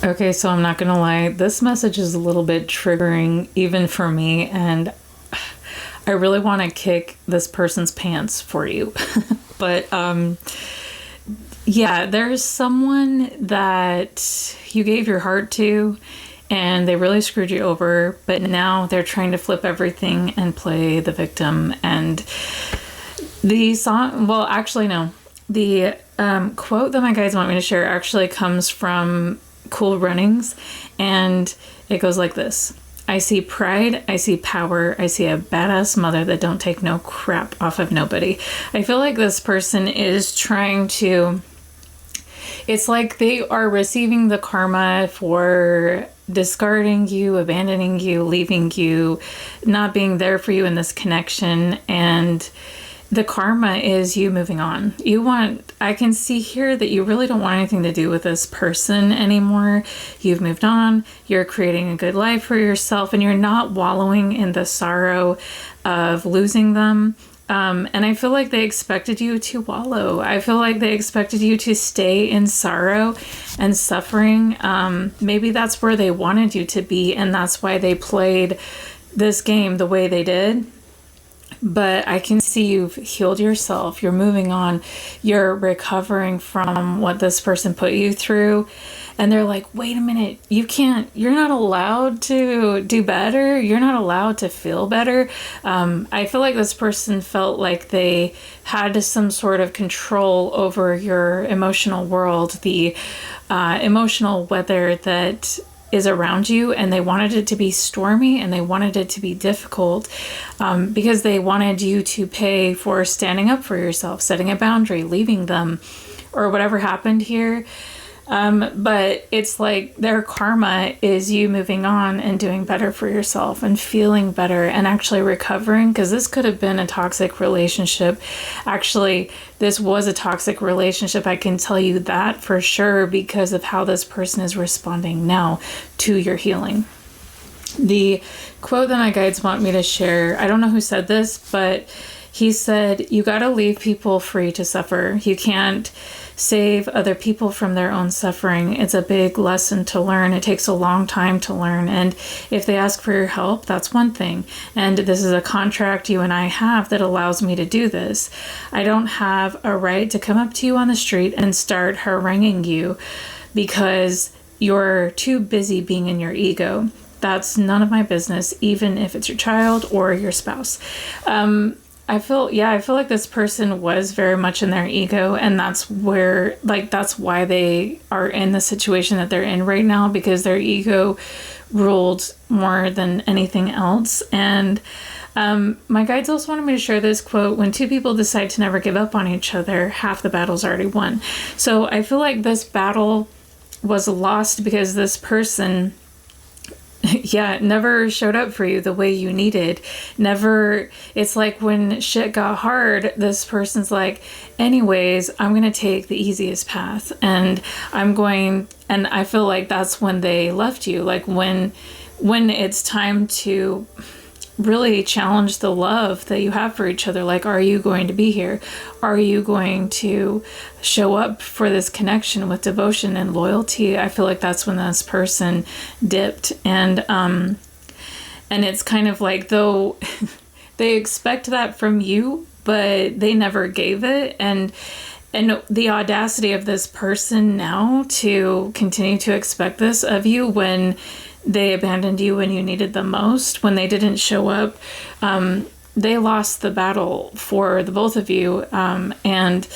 Okay, so I'm not gonna lie, this message is a little bit triggering even for me, and I really want to kick this person's pants for you. But yeah, there's someone that you gave your heart to and they really screwed you over, but now they're trying to flip everything and play the victim. And the song, well, actually, no. The quote that my guides want me to share actually comes from Cool Runnings, and it goes like this. I see pride, I see power, I see a badass mother that don't take no crap off of nobody. I feel like this person is trying to, it's like they are receiving the karma for discarding you, abandoning you, leaving you, not being there for you in this connection, and the karma is you moving on. I can see here that you really don't want anything to do with this person anymore. You've moved on, you're creating a good life for yourself, and you're not wallowing in the sorrow of losing them. And I feel like they expected you to wallow. I feel like they expected you to stay in sorrow and suffering. Maybe that's where they wanted you to be, and that's why they played this game the way they did. But I can see you've healed yourself. You're moving on. You're recovering from what this person put you through. And they're like, wait a minute, you're not allowed to do better. You're not allowed to feel better. I feel like this person felt like they had some sort of control over your emotional world, the emotional weather that is around you, and they wanted it to be stormy and they wanted it to be difficult because they wanted you to pay for standing up for yourself, setting a boundary, leaving them, or whatever happened here. But it's like their karma is you moving on and doing better for yourself and feeling better and actually recovering, because this could have been a toxic relationship. Actually, this was a toxic relationship. I can tell you that for sure because of how this person is responding now to your healing. The quote that my guides want me to share, I don't know who said this, but he said, you got to leave people free to suffer. You can't save other people from their own suffering. It's a big lesson to learn. It takes a long time to learn. And if they ask for your help, that's one thing. And this is a contract you and I have that allows me to do this. I don't have a right to come up to you on the street and start haranguing you because you're too busy being in your ego. That's none of my business, even if it's your child or your spouse. I feel like this person was very much in their ego, and that's why they are in the situation that they're in right now, because their ego ruled more than anything else. And my guides also wanted me to share this quote: when two people decide to never give up on each other, half the battle's already won. So I feel like this battle was lost because this person never showed up for you the way you needed. Never, it's like when shit got hard, this person's like, anyways, I'm going to take the easiest path and I feel like that's when they left you. Like when it's time to really challenge the love that you have for each other. Like, are you going to be here? Are you going to show up for this connection with devotion and loyalty? I feel like that's when this person dipped. And it's kind of like, though they expect that from you, but they never gave it. And the audacity of this person now to continue to expect this of you when they abandoned you when you needed them most, when they didn't show up. They lost the battle for the both of you. And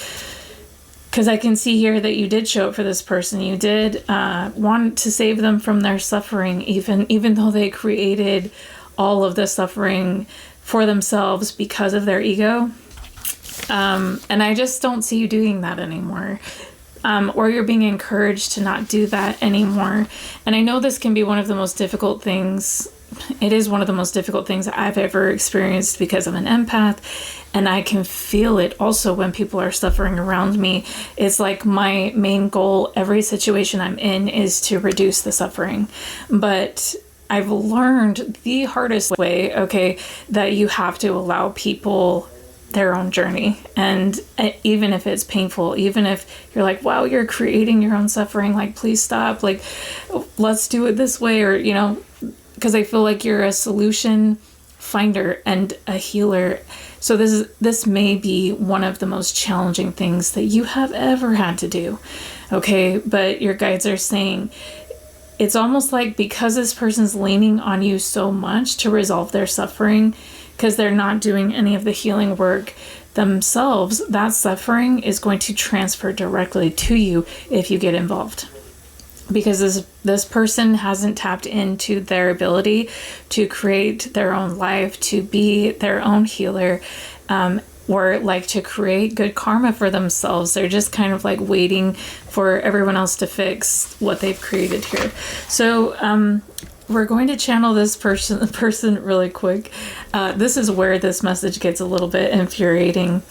because I can see here that you did show up for this person. You did want to save them from their suffering, even though they created all of the suffering for themselves because of their ego. And I just don't see you doing that anymore. Or you're being encouraged to not do that anymore. And I know this can be one of the most difficult things. It is one of the most difficult things I've ever experienced because I'm an empath. And I can feel it also when people are suffering around me. It's like my main goal, every situation I'm in, is to reduce the suffering. But I've learned the hardest way, that you have to allow people their own journey. And even if it's painful, even if you're like, wow, you're creating your own suffering, like, please stop, like, let's do it this way, or, you know, because I feel like you're a solution finder and a healer. So this may be one of the most challenging things that you have ever had to do. Okay, but your guides are saying it's almost like because this person's leaning on you so much to resolve their suffering, because they're not doing any of the healing work themselves, that suffering is going to transfer directly to you if you get involved. Because this person hasn't tapped into their ability to create their own life, to be their own healer, or like to create good karma for themselves. They're just kind of like waiting for everyone else to fix what they've created here. So we're going to channel this person really quick. This is where this message gets a little bit infuriating.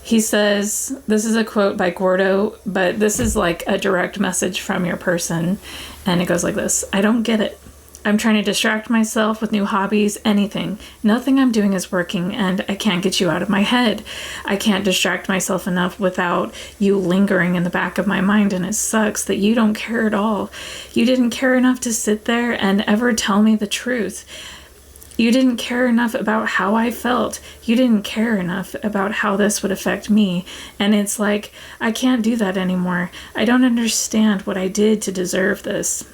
He says, this is a quote by Gordo, but this is like a direct message from your person. And it goes like this: I don't get it. I'm trying to distract myself with new hobbies, anything. Nothing I'm doing is working, and I can't get you out of my head. I can't distract myself enough without you lingering in the back of my mind, and it sucks that you don't care at all. You didn't care enough to sit there and ever tell me the truth. You didn't care enough about how I felt. You didn't care enough about how this would affect me. And it's like, I can't do that anymore. I don't understand what I did to deserve this.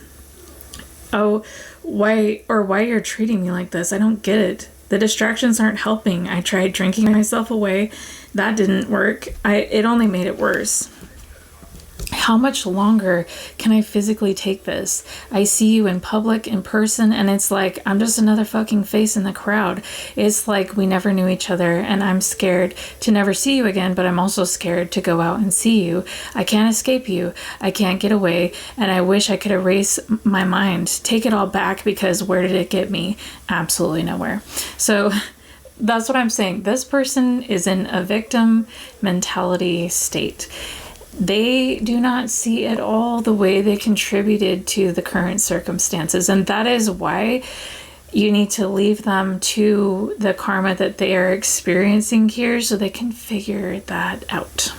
Oh, why you're treating me like this? I don't get it. The distractions aren't helping. I tried drinking myself away. That didn't work. It only made it worse. How much longer can I physically take this? I see you in public, in person, and it's like I'm just another fucking face in the crowd. It's like we never knew each other, and I'm scared to never see you again, but I'm also scared to go out and see you. I can't escape you. I can't get away, and I wish I could erase my mind, take it all back, because where did it get me? Absolutely nowhere. So that's what I'm saying. This person is in a victim mentality state. They do not see at all the way they contributed to the current circumstances. And that is why you need to leave them to the karma that they are experiencing here so they can figure that out.